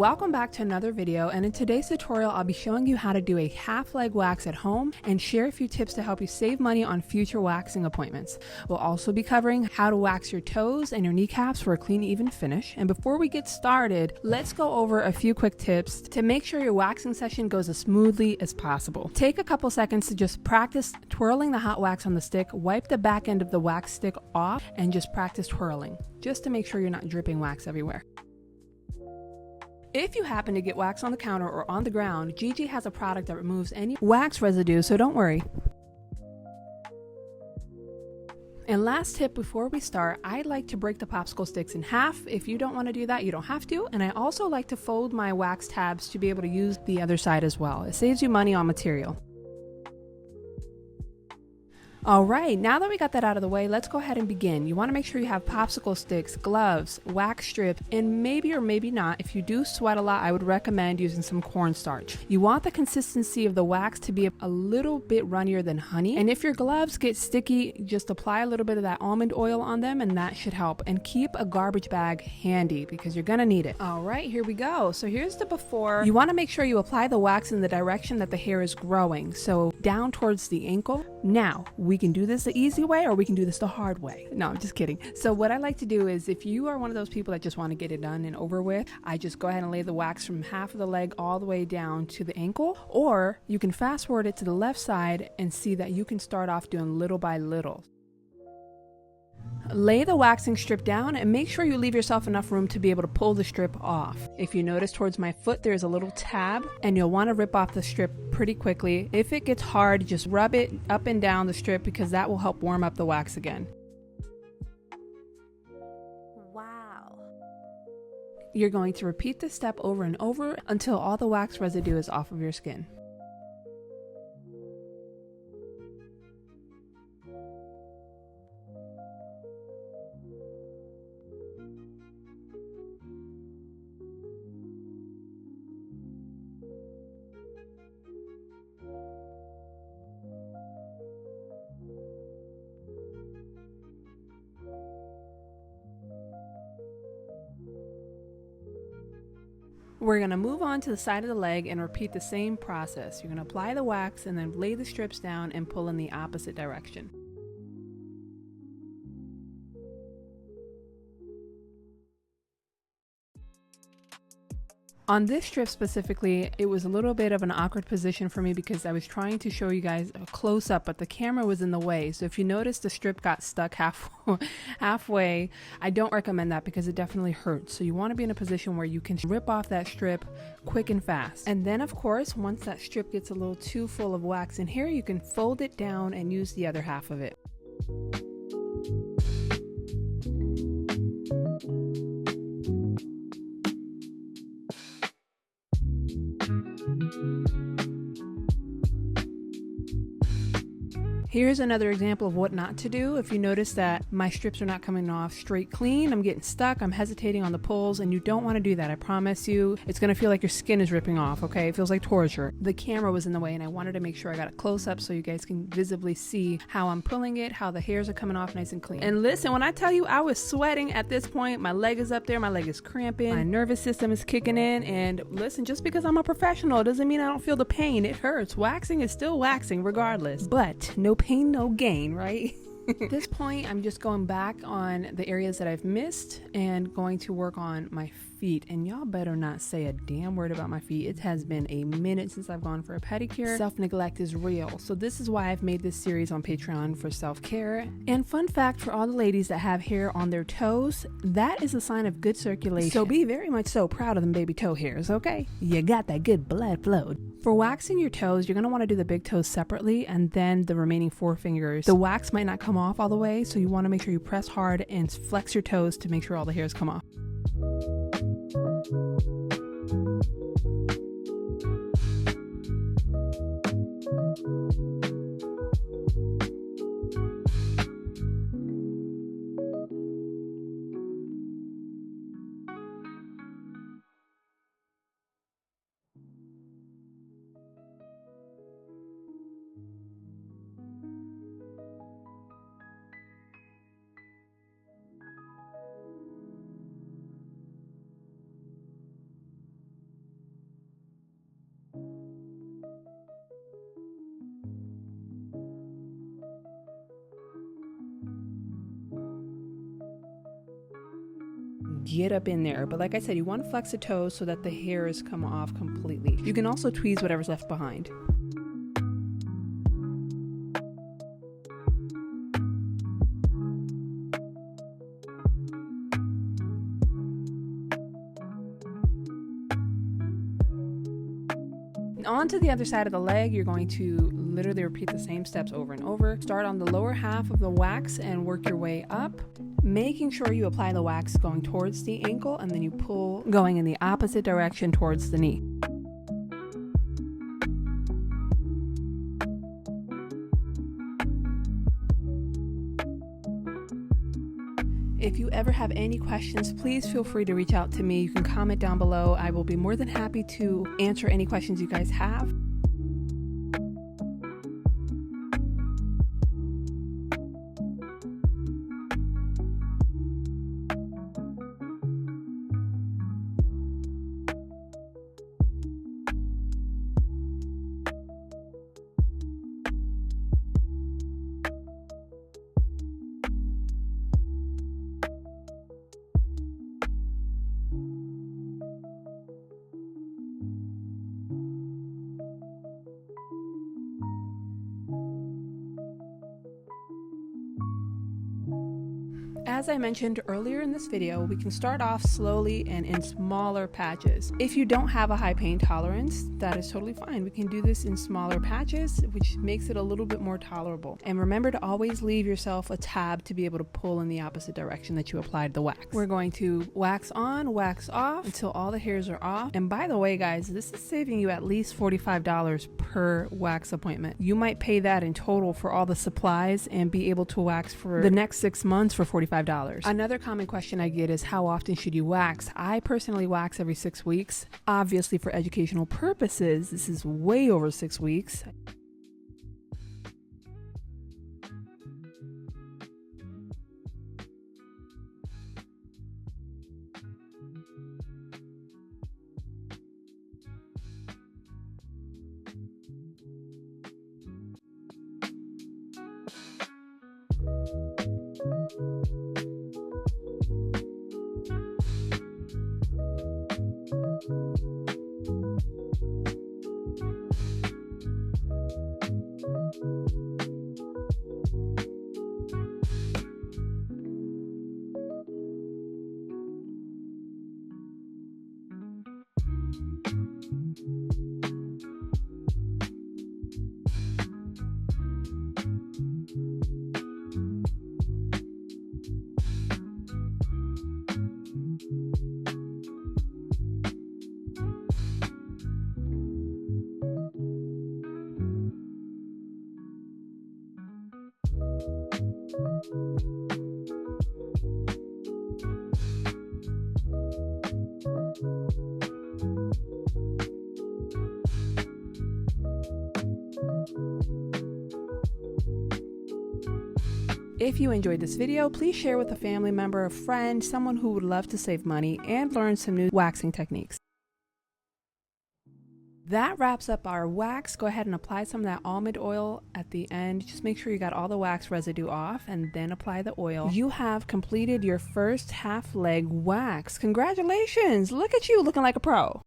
Welcome back to another video, and in today's tutorial I'll be showing you how to do a half leg wax at home and share a few tips to help you save money on future waxing appointments. We'll also be covering how to wax your toes and your kneecaps for a clean, even finish. And before we get started, let's go over a few quick tips to make sure your waxing session goes as smoothly as possible. Take a couple seconds to just practice twirling the hot wax on the stick, wipe the back end of the wax stick off, and just practice twirling, just to make sure you're not dripping wax everywhere. If you happen to get wax on the counter or on the ground, Gigi has a product that removes any wax residue, so don't worry. And last tip before we start, I like to break the popsicle sticks in half. If you don't want to do that, you don't have to. And I also like to fold my wax tabs to be able to use the other side as well. It saves you money on material. All right, now that we got that out of the way, let's go ahead and begin. You want to make sure you have popsicle sticks, gloves, wax strips, and maybe or maybe not, if you do sweat a lot, I would recommend using some cornstarch. You want the consistency of the wax to be a little bit runnier than honey. And if your gloves get sticky, just apply a little bit of that almond oil on them and that should help. And keep a garbage bag handy because you're gonna need it. All right, here we go. So here's the before. You want to make sure you apply the wax in the direction that the hair is growing, so down towards the ankle. Now, we can do this the easy way or we can do this the hard way. No, I'm just kidding. So what I like to do is, if you are one of those people that just want to get it done and over with, I just go ahead and lay the wax from half of the leg all the way down to the ankle, or you can fast forward it to the left side and see that you can start off doing little by little. Lay the waxing strip down and make sure you leave yourself enough room to be able to pull the strip off. If you notice towards my foot there's a little tab and you'll want to rip off the strip pretty quickly. If it gets hard, just rub it up and down the strip because that will help warm up the wax again. Wow. You're going to repeat this step over and over until all the wax residue is off of your skin. We're going to move on to the side of the leg and repeat the same process. You're going to apply the wax and then lay the strips down and pull in the opposite direction. On this strip specifically, it was a little bit of an awkward position for me because I was trying to show you guys a close-up, but the camera was in the way. So if you notice the strip got stuck halfway, I don't recommend that because it definitely hurts. So you want to be in a position where you can rip off that strip quick and fast. And then of course, once that strip gets a little too full of wax in here, you can fold it down and use the other half of it. Here's another example of what not to do. If you notice that my strips are not coming off straight clean, I'm getting stuck, I'm hesitating on the pulls, and you don't want to do that. I promise you, it's going to feel like your skin is ripping off, okay? It feels like torture. The camera was in the way and I wanted to make sure I got a close up so you guys can visibly see how I'm pulling it, how the hairs are coming off nice and clean. And listen, when I tell you I was sweating at this point, my leg is up there, my leg is cramping, my nervous system is kicking in, and listen, just because I'm a professional doesn't mean I don't feel the pain. It hurts. Waxing is still waxing regardless, but no pain, no gain, right? At this point, I'm just going back on the areas that I've missed and going to work on my feet. And y'all better not say a damn word about my feet. It has been a minute since I've gone for a pedicure. Self-neglect is real. So this is why I've made this series on Patreon for self-care. And fun fact for all the ladies that have hair on their toes, that is a sign of good circulation. So be very much so proud of them baby toe hairs, okay? You got that good blood flow. For waxing your toes, you're going to want to do the big toes separately and then the remaining 4 fingers. The wax might not come off all the way, so you want to make sure you press hard and flex your toes to make sure all the hairs come off. get up in there. But like I said, you want to flex the toes so that the hairs come off completely. You can also tweeze whatever's left behind. On to the other side of the leg, you're going to literally repeat the same steps over and over. Start on the lower half of the wax and work your way up, making sure you apply the wax going towards the ankle, and then you pull going in the opposite direction towards the knee. If you ever have any questions, please feel free to reach out to me. You can comment down below. I will be more than happy to answer any questions you guys have. As I mentioned earlier in this video, we can start off slowly and in smaller patches. If you don't have a high pain tolerance, that is totally fine. We can do this in smaller patches, which makes it a little bit more tolerable. And remember to always leave yourself a tab to be able to pull in the opposite direction that you applied the wax. We're going to wax on, wax off until all the hairs are off. And by the way, guys, this is saving you at least $45 per wax appointment. You might pay that in total for all the supplies and be able to wax for the next 6 months for $45. Another common question I get is how often should you wax? I personally wax every 6 weeks. Obviously for educational purposes, this is way over 6 weeks. If you enjoyed this video, please share with a family member, a friend, someone who would love to save money and learn some new waxing techniques. That wraps up our wax. Go ahead and apply some of that almond oil at the end. Just make sure you got all the wax residue off and then apply the oil. You have completed your first half leg wax. Congratulations! Look at you looking like a pro.